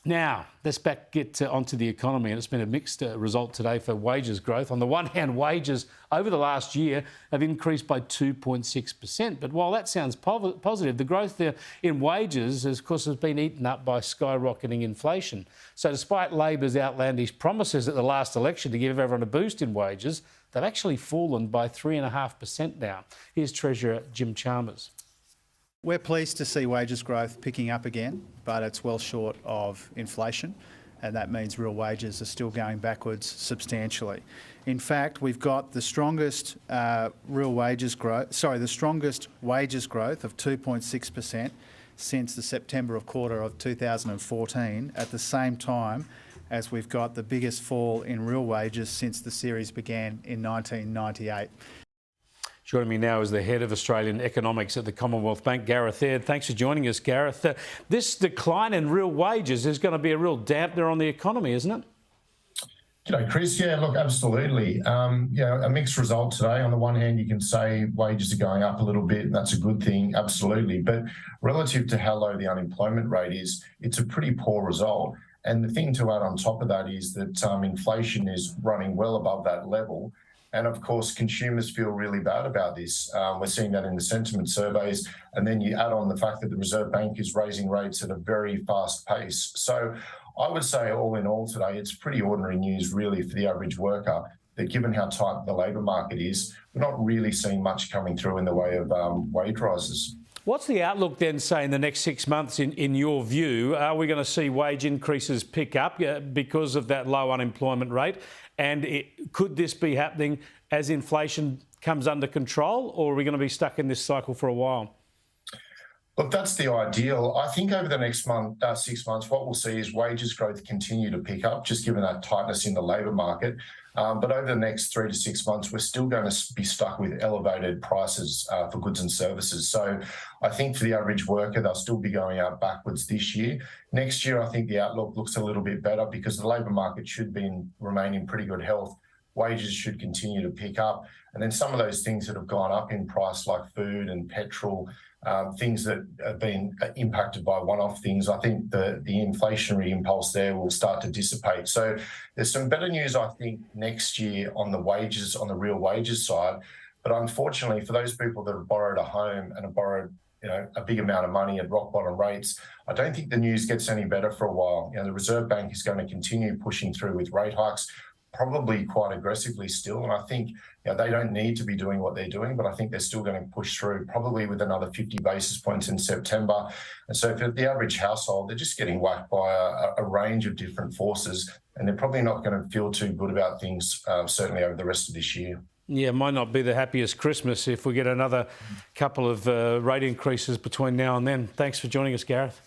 Now, let's get onto the economy. And it's been a mixed result today for wages growth. On the one hand, wages over the last year have increased by 2.6%. But while that sounds positive, the growth there in wages, of course, has been eaten up by skyrocketing inflation. So despite Labor's outlandish promises at the last election to give everyone a boost in wages, they've actually fallen by 3.5% now. Here's Treasurer Jim Chalmers. We're pleased to see wages growth picking up again, but it's well short of inflation, and that means real wages are still going backwards substantially. In fact, we've got the strongest wages growth of 2.6% since the September quarter of 2014, at the same time as we've got the biggest fall in real wages since the series began in 1998. Joining me now is the head of Australian economics at the Commonwealth Bank, Gareth. Thanks for joining us, Gareth. This decline in real wages is going to be a real dampener on the economy, isn't it? G'day, Chris. Yeah, look, absolutely. A mixed result today. On the one hand, you can say wages are going up a little bit, and that's a good thing, absolutely. But relative to how low the unemployment rate is, it's a pretty poor result. And the thing to add on top of that is that inflation is running well above that level. And of course, consumers feel really bad about this. We're seeing that in the sentiment surveys. And then you add on the fact that the Reserve Bank is raising rates at a very fast pace. So I would say all in all today, it's pretty ordinary news really for the average worker, that given how tight the labour market is, we're not really seeing much coming through in the way of wage rises. What's the outlook then, say, in the next 6 months, in your view? Are we going to see wage increases pick up because of that low unemployment rate? And could this be happening as inflation comes under control, or are we going to be stuck in this cycle for a while? Look, that's the ideal. I think over the next 6 months, what we'll see is wages growth continue to pick up, just given that tightness in the labour market. But over the next 3 to 6 months, we're still going to be stuck with elevated prices for goods and services. So I think for the average worker, they'll still be going out backwards this year. Next year, I think the outlook looks a little bit better because the labour market should remain in pretty good health. Wages should continue to pick up. And then some of those things that have gone up in price, like food and petrol, things that have been impacted by one-off things, I think the inflationary impulse there will start to dissipate. So there's some better news, I think, next year on the wages, on the real wages side. But unfortunately, for those people that have borrowed a home and have borrowed a big amount of money at rock bottom rates, I don't think the news gets any better for a while. The Reserve Bank is going to continue pushing through with rate hikes, probably quite aggressively still. And I think they don't need to be doing what they're doing, but I think they're still going to push through, probably with another 50 basis points in September. And so for the average household, they're just getting whacked by a range of different forces, and they're probably not going to feel too good about things, certainly over the rest of this year. Yeah, it might not be the happiest Christmas if we get another couple of rate increases between now and then. Thanks for joining us, Gareth.